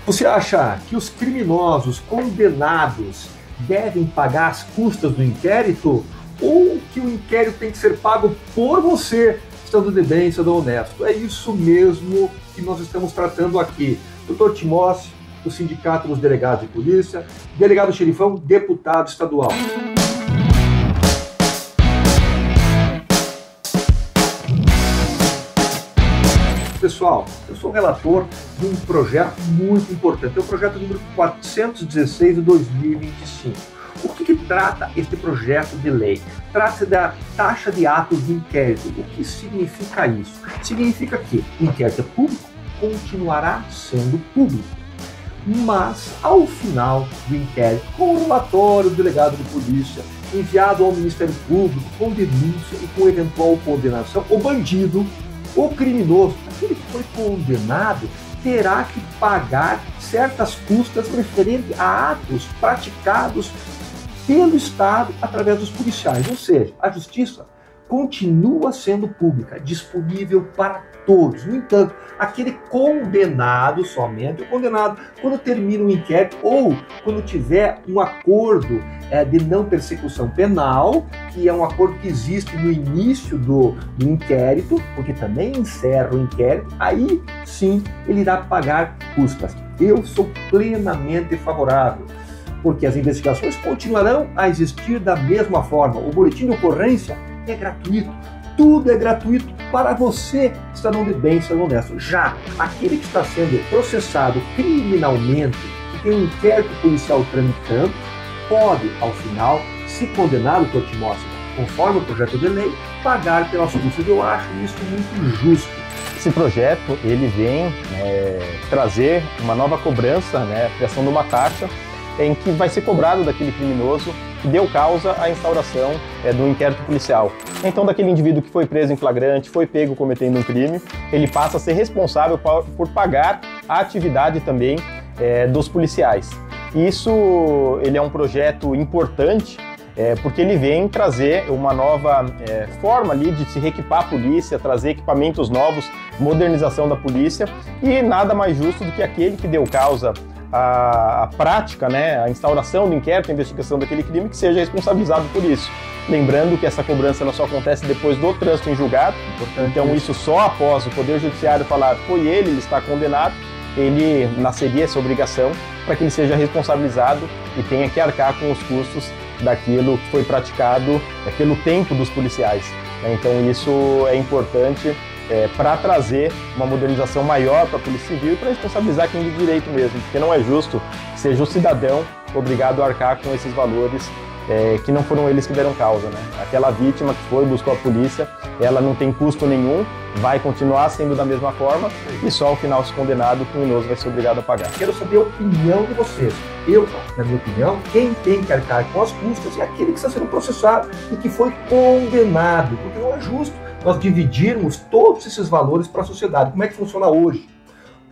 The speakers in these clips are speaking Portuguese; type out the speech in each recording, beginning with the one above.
Você acha que os criminosos condenados devem pagar as custas do inquérito ou que o inquérito tem que ser pago por você, estando de bem, estando honesto? É isso mesmo que nós estamos tratando aqui. Dr. Timóteo, do Sindicato dos Delegados de Polícia, delegado xerifão, deputado estadual. Pessoal, eu sou relator de um projeto muito importante, é o projeto número 416 de 2025. O que trata este projeto de lei? Trata-se da taxa de atos de inquérito. O que significa isso? Significa que o inquérito público continuará sendo público, mas ao final do inquérito, com o relatório do delegado de polícia enviado ao Ministério Público, com denúncia e com eventual condenação, o bandido, o criminoso, aquele que foi condenado, terá que pagar certas custas referentes a atos praticados pelo Estado através dos policiais. Ou seja, a justiça continua sendo pública, disponível para todos. No entanto, aquele condenado, somente o condenado, quando termina o inquérito ou quando tiver um acordo de não persecução penal, que é um acordo que existe no início do inquérito, porque também encerra o inquérito, aí sim ele irá pagar custas. Eu sou plenamente favorável, porque as investigações continuarão a existir da mesma forma. O boletim de ocorrência é gratuito, tudo é gratuito para você, cidadão de bem, cidadão honesto. Já aquele que está sendo processado criminalmente, que tem um inquérito policial tramitando, pode, ao final, se condenar, Dr. Timóteo, conforme o projeto de lei, pagar pelas custas. Eu acho isso muito justo. Esse projeto, ele vem trazer uma nova cobrança, a criação de uma taxa em que vai ser cobrado daquele criminoso que deu causa à instauração do inquérito policial. Então, daquele indivíduo que foi preso em flagrante, foi pego cometendo um crime, ele passa a ser responsável por pagar a atividade também dos policiais. Isso ele é um projeto importante, porque ele vem trazer uma nova forma ali de se reequipar a polícia, trazer equipamentos novos, modernização da polícia, e nada mais justo do que aquele que deu causa a prática, a instauração do inquérito, a investigação daquele crime, que seja responsabilizado por isso. Lembrando que essa cobrança ela só acontece depois do trânsito em julgado, então isso só após o Poder Judiciário falar foi ele está condenado, ele nasceria essa obrigação para que ele seja responsabilizado e tenha que arcar com os custos daquilo que foi praticado pelo tempo dos policiais. Então isso é importante para trazer uma modernização maior para a Polícia Civil e para responsabilizar quem de direito mesmo, porque não é justo que seja o cidadão obrigado a arcar com esses valores que não foram eles que deram causa. Aquela vítima que foi, buscou a polícia, ela não tem custo nenhum, vai continuar sendo da mesma forma e só ao final, se condenado, o criminoso vai ser obrigado a pagar. Quero saber a opinião de vocês. Eu, na minha opinião, quem tem que arcar com as custas é aquele que está sendo processado e que foi condenado, porque não é justo nós dividirmos todos esses valores para a sociedade. Como é que funciona hoje?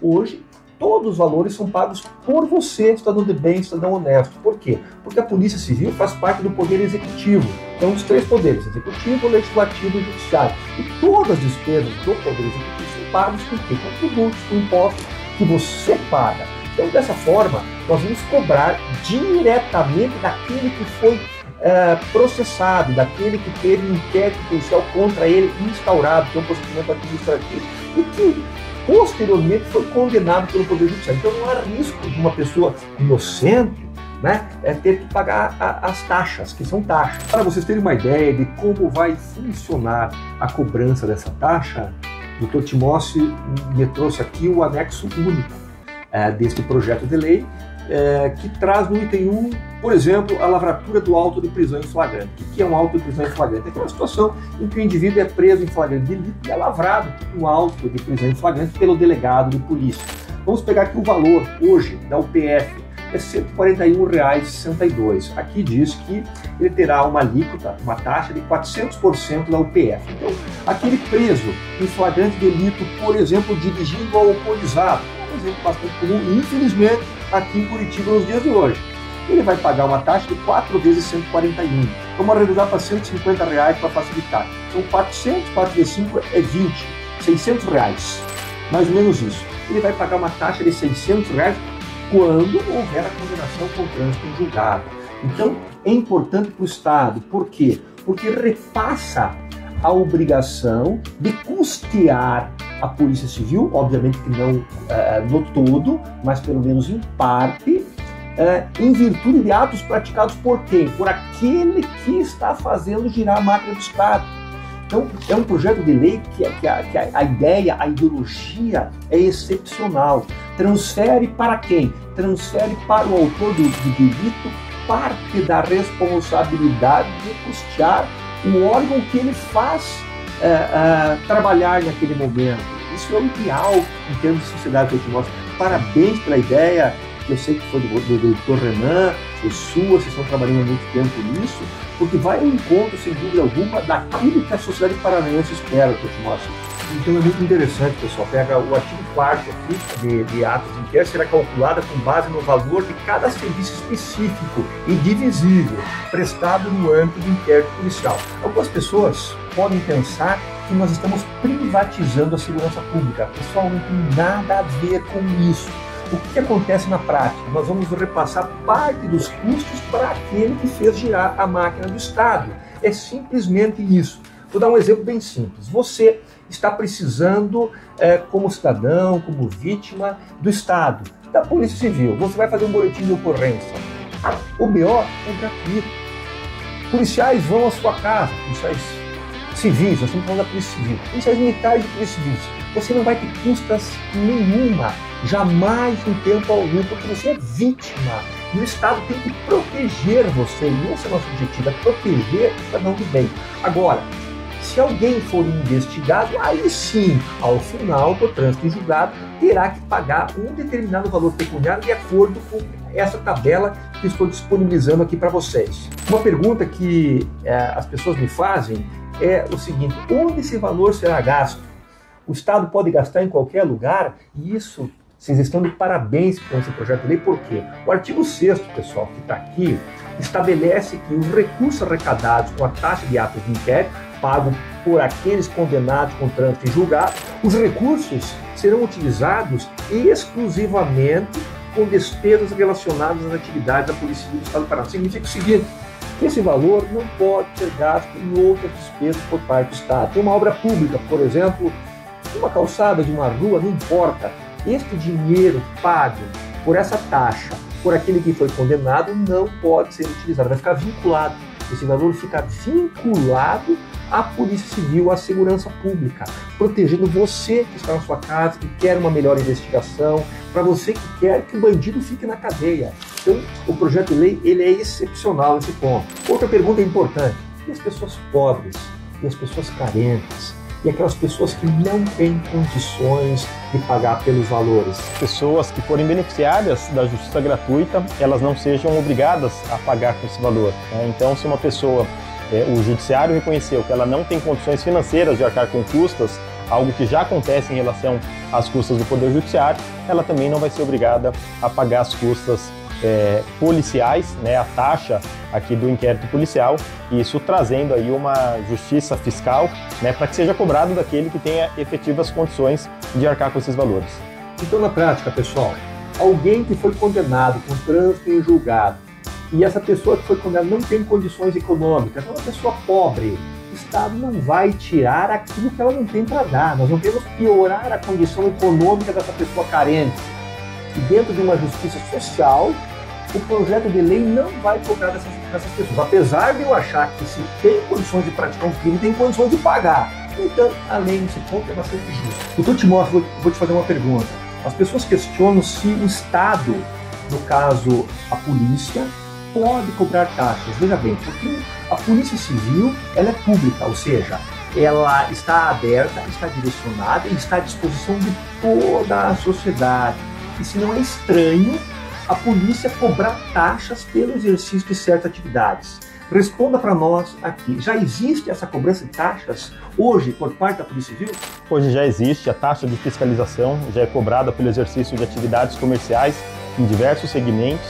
Hoje, todos os valores são pagos por você, cidadão de bem, cidadão honesto. Por quê? Porque a Polícia Civil faz parte do Poder Executivo. Então, os três poderes, Executivo, Legislativo e Judiciário. E todas as despesas do Poder Executivo são pagas com quê? Com tributos, com impostos que você paga. Então, dessa forma, nós vamos cobrar diretamente daquele que foi processado, daquele que teve um inquérito policial contra ele instaurado, que é um procedimento administrativo, e que posteriormente foi condenado pelo Poder Judiciário. Então não há risco de uma pessoa inocente ter que pagar as taxas, que são taxas. Para vocês terem uma ideia de como vai funcionar a cobrança dessa taxa, o Dr. Timóteo me trouxe aqui o anexo único deste projeto de lei, que traz no item 1, por exemplo, a lavratura do auto de prisão em flagrante. O que é um auto de prisão em flagrante? É aquela situação em que o indivíduo é preso em flagrante de delito e é lavrado um auto de prisão em flagrante pelo delegado de polícia. Vamos pegar aqui o valor hoje da UPF, é R$ 141,62. Aqui diz que ele terá uma alíquota, uma taxa de 400% da UPF. Então, aquele preso em flagrante delito, por exemplo, dirigindo alcoolizado, é um exemplo bastante comum, infelizmente, aqui em Curitiba nos dias de hoje. Ele vai pagar uma taxa de 4 vezes 141. Vamos arredondar para R$ 150 para facilitar. Então 400, 4 vezes 5 é 20, R$ 600, mais ou menos isso. Ele vai pagar uma taxa de R$ 600 quando houver a condenação com trânsito em julgado. Então, é importante para o Estado. Por quê? Porque repassa a obrigação de custear a Polícia Civil, obviamente que não no todo, mas pelo menos em parte, em virtude de atos praticados por quem? Por aquele que está fazendo girar a máquina do Estado. Então, é um projeto de lei que a ideia, a ideologia é excepcional. Transfere para quem? Transfere para o autor do delito parte da responsabilidade de custear o órgão que ele faz trabalhar naquele momento. Isso é o ideal em termos de sociedade que eu te mostro. Parabéns pela ideia, que eu sei que foi do doutor Renan, foi sua, vocês estão trabalhando há muito tempo nisso, porque vai ao encontro, sem dúvida alguma, daquilo que a sociedade paranaense espera que eu te mostre. Então é muito interessante, pessoal. Pega o artigo 4º aqui de atos de inquérito, será calculada com base no valor de cada serviço específico e divisível prestado no âmbito do inquérito policial. Algumas pessoas podem pensar que nós estamos privatizando a segurança pública. Pessoal, não tem nada a ver com isso. O que acontece na prática? Nós vamos repassar parte dos custos para aquele que fez girar a máquina do Estado. É simplesmente isso. Vou dar um exemplo bem simples. Você está precisando, como cidadão, como vítima do Estado, da Polícia Civil. Você vai fazer um boletim de ocorrência. O BO é gratuito. Policiais vão à sua casa, policiais civis, nós estamos falando da Polícia Civil, policiais militares e polícia civis. Você não vai ter custas nenhuma, jamais em tempo algum, porque você é vítima. E o Estado tem que proteger você, e esse é o nosso objetivo, é proteger o cidadão do bem. Agora, se alguém for investigado, aí sim, ao final do trânsito em julgado, terá que pagar um determinado valor pecuniário de acordo com essa tabela que estou disponibilizando aqui para vocês. Uma pergunta que as pessoas me fazem é o seguinte: onde esse valor será gasto? O Estado pode gastar em qualquer lugar? E isso, vocês estão de parabéns com esse projeto de lei, por quê? O artigo 6º, pessoal, que está aqui, estabelece que os recursos arrecadados com a taxa de atos de inquérito, pago por aqueles condenados com trânsito em julgado, os recursos serão utilizados exclusivamente com despesas relacionadas às atividades da Polícia Civil do Estado do Paraná. Significa o seguinte: que esse valor não pode ser gasto em outras despesas por parte do Estado. Tem uma obra pública, por exemplo, uma calçada de uma rua, não importa. Este dinheiro pago por essa taxa, por aquele que foi condenado, não pode ser utilizado, vai ficar vinculado. Esse valor fica vinculado à Polícia Civil, à segurança pública, protegendo você que está na sua casa, que quer uma melhor investigação, para você que quer que o bandido fique na cadeia. Então, o projeto de lei ele é excepcional nesse ponto. Outra pergunta importante: e as pessoas pobres, e as pessoas carentes, e aquelas pessoas que não têm condições de pagar pelos valores? Pessoas que forem beneficiárias da justiça gratuita, elas não sejam obrigadas a pagar com esse valor. Então, se uma pessoa, o judiciário reconheceu que ela não tem condições financeiras de arcar com custas, algo que já acontece em relação às custas do Poder Judiciário, ela também não vai ser obrigada a pagar as custas policiais, a taxa aqui do inquérito policial, e isso trazendo aí uma justiça fiscal, para que seja cobrado daquele que tenha efetivas condições de arcar com esses valores. Então, na prática, pessoal, alguém que foi condenado com trânsito em julgado, e essa pessoa que foi condenada não tem condições econômicas, é uma pessoa pobre, o Estado não vai tirar aquilo que ela não tem para dar. Nós não queremos piorar a condição econômica dessa pessoa carente. E dentro de uma justiça social, o projeto de lei não vai cobrar dessas pessoas. Apesar de eu achar que se tem condições de praticar um crime, tem condições de pagar. Então, a lei nesse ponto é bastante justa. Então, Timóteo, vou te fazer uma pergunta. As pessoas questionam se o Estado, no caso a polícia, pode cobrar taxas. Veja bem, porque a Polícia Civil ela é pública, ou seja, ela está aberta, está direcionada e está à disposição de toda a sociedade. E se não é estranho a polícia cobrar taxas pelo exercício de certas atividades. Responda para nós aqui, já existe essa cobrança de taxas hoje por parte da Polícia Civil? Hoje já existe, a taxa de fiscalização já é cobrada pelo exercício de atividades comerciais em diversos segmentos,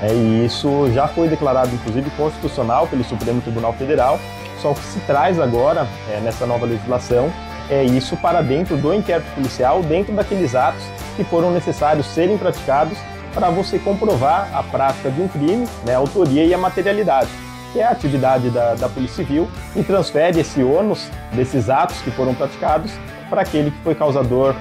e isso já foi declarado inclusive constitucional pelo Supremo Tribunal Federal, só que se traz agora, nessa nova legislação, isso para dentro do inquérito policial, dentro daqueles atos que foram necessários serem praticados para você comprovar a prática de um crime, né, a autoria e a materialidade, que é a atividade da Polícia Civil, e transfere esse ônus desses atos que foram praticados para aquele que foi causador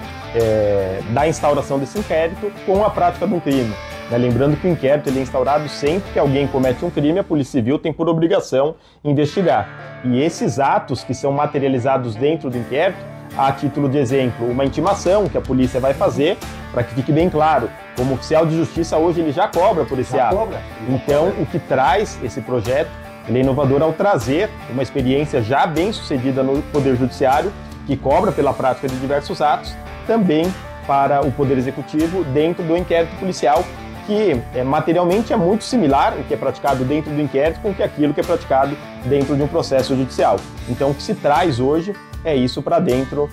da instauração desse inquérito com a prática de um crime. Lembrando que o inquérito ele é instaurado sempre que alguém comete um crime, a Polícia Civil tem por obrigação investigar. E esses atos que são materializados dentro do inquérito, a título de exemplo, uma intimação que a polícia vai fazer, para que fique bem claro, como oficial de justiça hoje ele já cobra por esse ato. Então, o que traz esse projeto, ele é inovador ao trazer uma experiência já bem sucedida no Poder Judiciário, que cobra pela prática de diversos atos, também para o Poder Executivo dentro do inquérito policial, que materialmente é muito similar o que é praticado dentro do inquérito com aquilo que é praticado dentro de um processo judicial. Então, o que se traz hoje é isso para dentro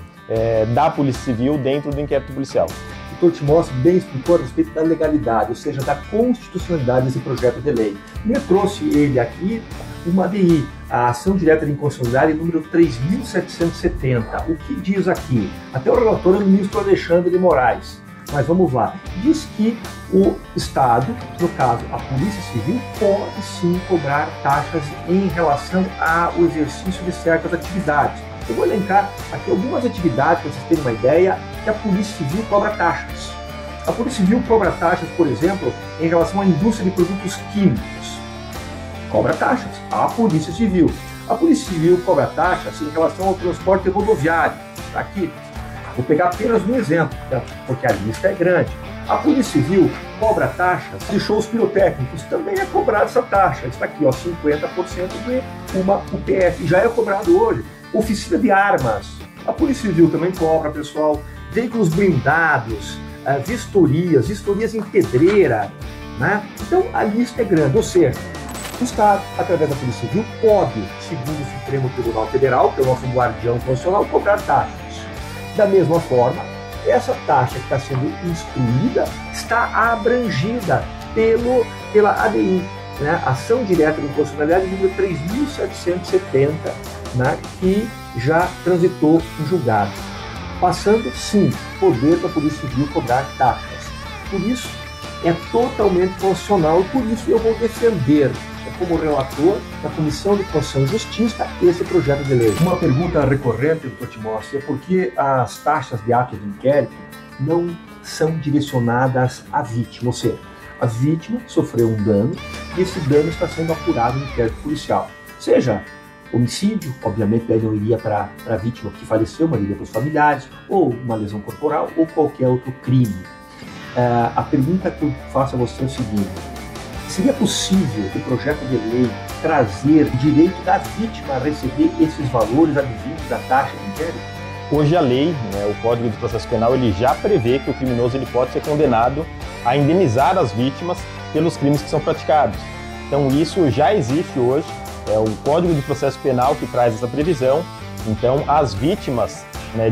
da Polícia Civil, dentro do inquérito policial. O doutor Timóteo bem explicou a respeito da legalidade, ou seja, da constitucionalidade desse projeto de lei. E eu trouxe ele aqui, uma ADI, a Ação Direta de Inconstitucionalidade número 3.770. O que diz aqui? Até o relator é o ministro Alexandre de Moraes. Mas vamos lá. Diz que o Estado, no caso a Polícia Civil, pode sim cobrar taxas em relação ao exercício de certas atividades. Eu vou elencar aqui algumas atividades, para vocês terem uma ideia, que a Polícia Civil cobra taxas. A Polícia Civil cobra taxas, por exemplo, em relação à indústria de produtos químicos. Cobra taxas. A Polícia Civil. A Polícia Civil cobra taxas em relação ao transporte rodoviário. Está aqui. Vou pegar apenas um exemplo, porque a lista é grande. A Polícia Civil cobra taxas de shows pirotécnicos. Também é cobrada essa taxa. Está aqui, ó, 50% de uma UPF. Já é cobrado hoje. Oficina de armas. A Polícia Civil também cobra, pessoal. Veículos blindados, vistorias em pedreira, né? Então, a lista é grande. Ou seja, o Estado, através da Polícia Civil, pode, segundo o Supremo Tribunal Federal, que é o nosso guardião constitucional, cobrar taxas. Da mesma forma, essa taxa que está sendo instruída está abrangida pela ADI, né? Ação Direta de Inconstitucionalidade número 3.770, né? Que já transitou em julgado, passando, sim, poder da Polícia Civil cobrar taxas. Por isso, é totalmente constitucional e por isso eu vou defender, como relator da Comissão de Constituição e Justiça, esse projeto de lei. Uma pergunta recorrente, doutor Timóteo, é por que as taxas de ato de inquérito não são direcionadas à vítima, ou seja, a vítima sofreu um dano e esse dano está sendo apurado no inquérito policial. Seja homicídio, obviamente daí não iria para a vítima que faleceu, mas iria para os familiares, ou uma lesão corporal, ou qualquer outro crime. A pergunta que eu faço a você é o seguinte: seria possível o projeto de lei trazer o direito da vítima a receber esses valores advindos da taxa de inquérito? Hoje a lei, o Código de Processo Penal, ele já prevê que o criminoso ele pode ser condenado a indenizar as vítimas pelos crimes que são praticados. Então isso já existe hoje, é o Código de Processo Penal que traz essa previsão. Então as vítimas,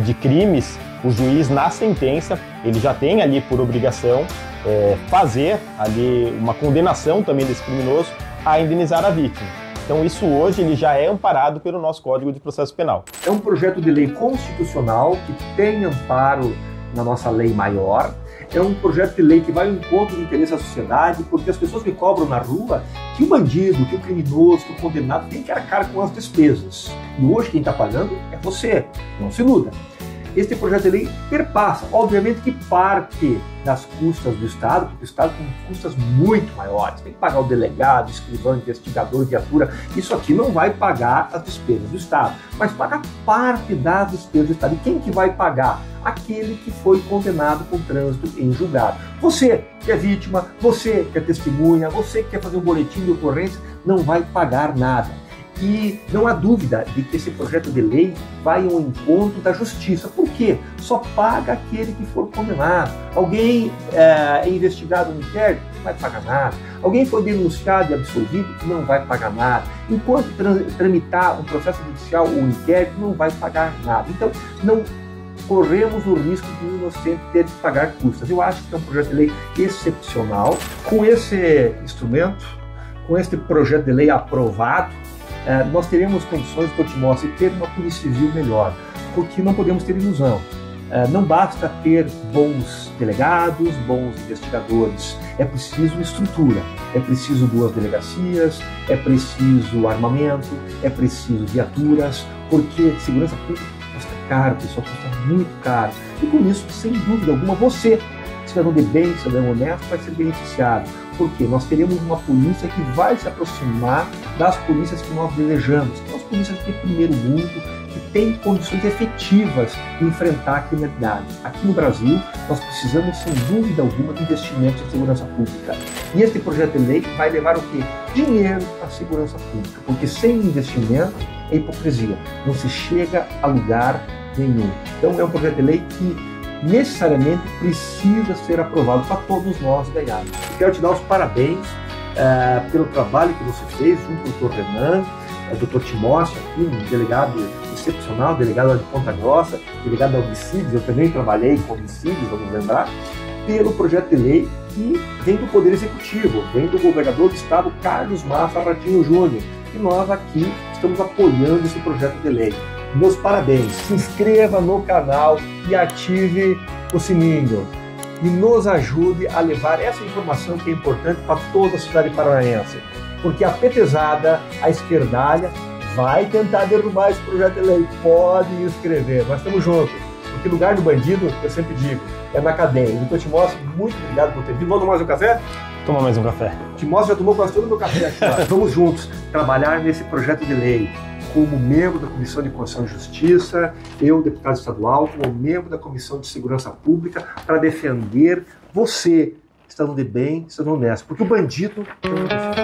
de crimes, o juiz na sentença, ele já tem ali por obrigação fazer ali uma condenação também desse criminoso a indenizar a vítima. Então isso hoje ele já é amparado pelo nosso Código de Processo Penal. É um projeto de lei constitucional que tem amparo na nossa lei maior. É um projeto de lei que vai ao encontro do interesse da sociedade, porque as pessoas me cobram na rua que o bandido, que o criminoso, que o condenado tem que arcar com as despesas. E hoje quem está pagando é você, não se iluda. Este projeto de lei perpassa, obviamente que parte das custas do Estado, porque o Estado tem custas muito maiores, tem que pagar o delegado, escrivão, investigador, viatura, isso aqui não vai pagar as despesas do Estado, mas paga parte das despesas do Estado. E quem que vai pagar? Aquele que foi condenado com trânsito em julgado. Você que é vítima, você que é testemunha, você que quer fazer um boletim de ocorrência, não vai pagar nada. E não há dúvida de que esse projeto de lei vai ao encontro da justiça. Por quê? Só paga aquele que for condenado. Alguém é investigado no inquérito, não vai pagar nada. Alguém foi denunciado e absolvido, não vai pagar nada. Enquanto tramitar um processo judicial ou um inquérito, não vai pagar nada. Então, não corremos o risco de um inocente ter que pagar custas. Eu acho que é um projeto de lei excepcional. Com esse instrumento, com este projeto de lei aprovado, nós teremos condições, doutor Timóteo, de ter uma Polícia Civil melhor, porque não podemos ter ilusão. Não basta ter bons delegados, bons investigadores, é preciso estrutura, é preciso 2 delegacias, é preciso armamento, é preciso viaturas, porque segurança pública custa caro, pessoal, custa muito caro. E com isso, sem dúvida alguma, você, cidadão de bem, cidadão honesto, vai ser beneficiado. Porque nós teremos uma polícia que vai se aproximar das polícias que nós desejamos, que são as polícias de primeiro mundo, que têm condições efetivas de enfrentar a criminalidade. Aqui no Brasil, nós precisamos, sem dúvida alguma, de investimentos em segurança pública. E este projeto de lei vai levar o quê? Dinheiro à segurança pública, porque sem investimento é hipocrisia, não se chega a lugar nenhum. Então é um projeto de lei que necessariamente precisa ser aprovado para todos nós ganharmos. Eu quero te dar os parabéns pelo trabalho que você fez junto com o Dr. Renan, Dr. Timóteo aqui, um delegado excepcional, delegado de Ponta Grossa, delegado de homicídios, eu também trabalhei com homicídios, vamos lembrar, pelo projeto de lei que vem do Poder Executivo, vem do governador do estado, Carlos Massa Ratinho Júnior, e nós aqui estamos apoiando esse projeto de lei. Meus parabéns, se inscreva no canal e ative o sininho e nos ajude a levar essa informação que é importante para toda a cidade paranaense, porque a petezada, a esquerdalha, vai tentar derrubar esse projeto de lei. Pode escrever, nós estamos juntos, porque lugar do bandido, eu sempre digo, é na cadeia. Então, Timóteo, muito obrigado por ter vindo. Vamos tomar mais um café? Toma mais um café. Timóteo já tomou quase todo o meu café aqui. Vamos juntos trabalhar nesse projeto de lei. Como membro da Comissão de Constituição e Justiça, eu, deputado estadual, como membro da Comissão de Segurança Pública, para defender você, cidadão de bem, cidadão honesto. Porque o bandido é um